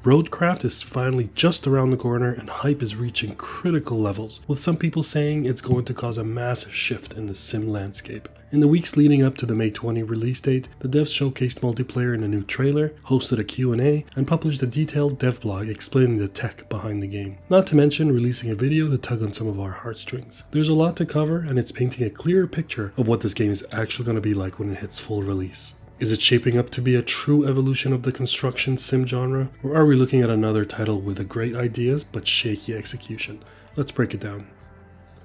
RoadCraft is finally just around the corner and hype is reaching critical levels, with some people saying it's going to cause a massive shift in the sim landscape. In the weeks leading up to the May 20 release date, the devs showcased multiplayer in a new trailer, hosted a Q&A, and published a detailed devblog explaining the tech behind the game. Not to mention releasing a video to tug on some of our heartstrings. There's a lot to cover, and it's painting a clearer picture of what this game is actually going to be like when it hits full release. Is it shaping up to be a true evolution of the construction sim genre, or are we looking at another title with great ideas but shaky execution? Let's break it down.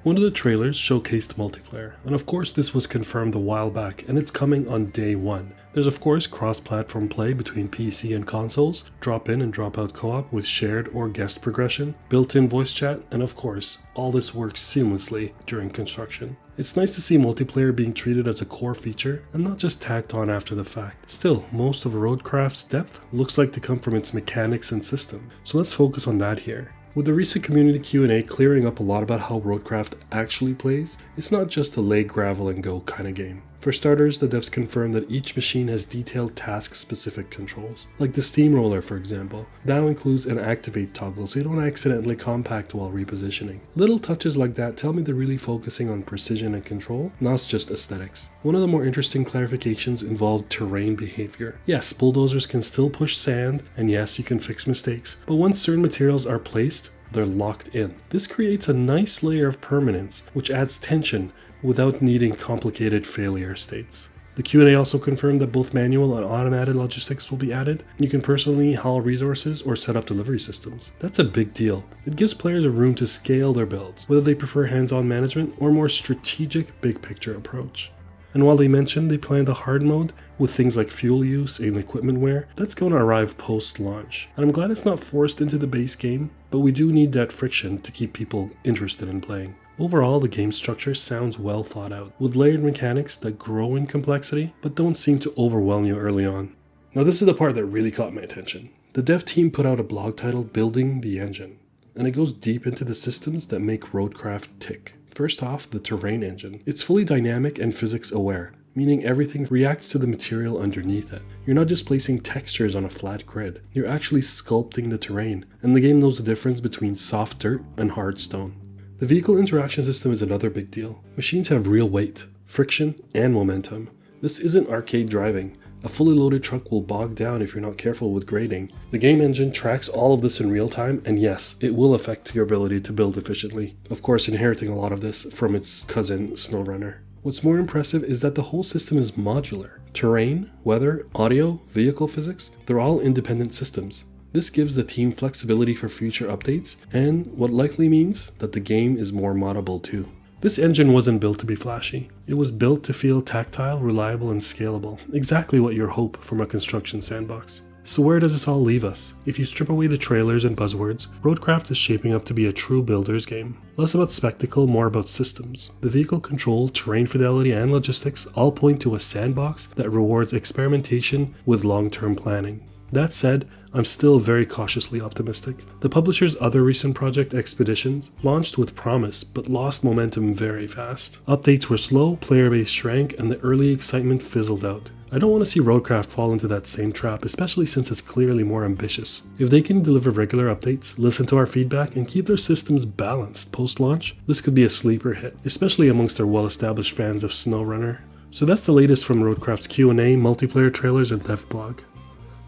One of the trailers showcased multiplayer, and of course this was confirmed a while back, and it's coming on day one. There's of course cross-platform play between PC and consoles, drop-in and drop-out co-op with shared or guest progression, built-in voice chat, and of course, all this works seamlessly during construction. It's nice to see multiplayer being treated as a core feature and not just tacked on after the fact. Still, most of RoadCraft's depth looks like to come from its mechanics and system, so let's focus on that here. With the recent community Q&A clearing up a lot about how RoadCraft actually plays, it's not just a lay gravel and go kind of game. For starters, the devs confirmed that each machine has detailed task-specific controls, like the steamroller for example. Now includes an activate toggle so you don't accidentally compact while repositioning. Little touches like that tell me they're really focusing on precision and control, not just aesthetics. One of the more interesting clarifications involved terrain behavior. Yes, bulldozers can still push sand, and yes, you can fix mistakes, but once certain materials are placed, they're locked in. This creates a nice layer of permanence, which adds tension without needing complicated failure states. The Q&A also confirmed that both manual and automated logistics will be added. You can personally haul resources or set up delivery systems. That's a big deal. It gives players a room to scale their builds, whether they prefer hands-on management or more strategic big picture approach. And while they mentioned they planned a hard mode with things like fuel use and equipment wear, that's going to arrive post-launch. And I'm glad it's not forced into the base game, but we do need that friction to keep people interested in playing. Overall, the game structure sounds well thought out, with layered mechanics that grow in complexity, but don't seem to overwhelm you early on. Now this is the part that really caught my attention. The dev team put out a blog titled Building the Engine, and it goes deep into the systems that make RoadCraft tick. First off, the terrain engine. It's fully dynamic and physics aware, meaning everything reacts to the material underneath it. You're not just placing textures on a flat grid, you're actually sculpting the terrain, and the game knows the difference between soft dirt and hard stone. The vehicle interaction system is another big deal. Machines have real weight, friction, and momentum. This isn't arcade driving. A fully loaded truck will bog down if you're not careful with grading. The game engine tracks all of this in real time, and yes, it will affect your ability to build efficiently. Of course, inheriting a lot of this from its cousin SnowRunner. What's more impressive is that the whole system is modular. Terrain, weather, audio, vehicle physics, they're all independent systems. This gives the team flexibility for future updates, and what likely means that the game is more moddable too. This engine wasn't built to be flashy. It was built to feel tactile, reliable, and scalable. Exactly what you'd hope from a construction sandbox. So where does this all leave us? If you strip away the trailers and buzzwords, RoadCraft is shaping up to be a true builder's game. Less about spectacle, more about systems. The vehicle control, terrain fidelity, and logistics all point to a sandbox that rewards experimentation with long-term planning. That said, I'm still very cautiously optimistic. The publisher's other recent project, Expeditions, launched with promise but lost momentum very fast. Updates were slow, player base shrank, and the early excitement fizzled out. I don't want to see RoadCraft fall into that same trap, especially since it's clearly more ambitious. If they can deliver regular updates, listen to our feedback, and keep their systems balanced post-launch, this could be a sleeper hit, especially amongst their well-established fans of SnowRunner. So that's the latest from RoadCraft's Q&A, multiplayer trailers, and devblog.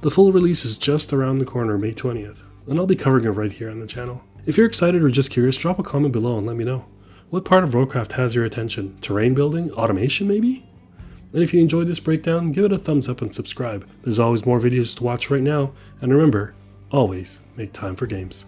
The full release is just around the corner, May 20th, and I'll be covering it right here on the channel. If you're excited or just curious, drop a comment below and let me know. What part of RoadCraft has your attention? Terrain building? Automation maybe? And if you enjoyed this breakdown, give it a thumbs up and subscribe. There's always more videos to watch right now, and remember, always make time for games.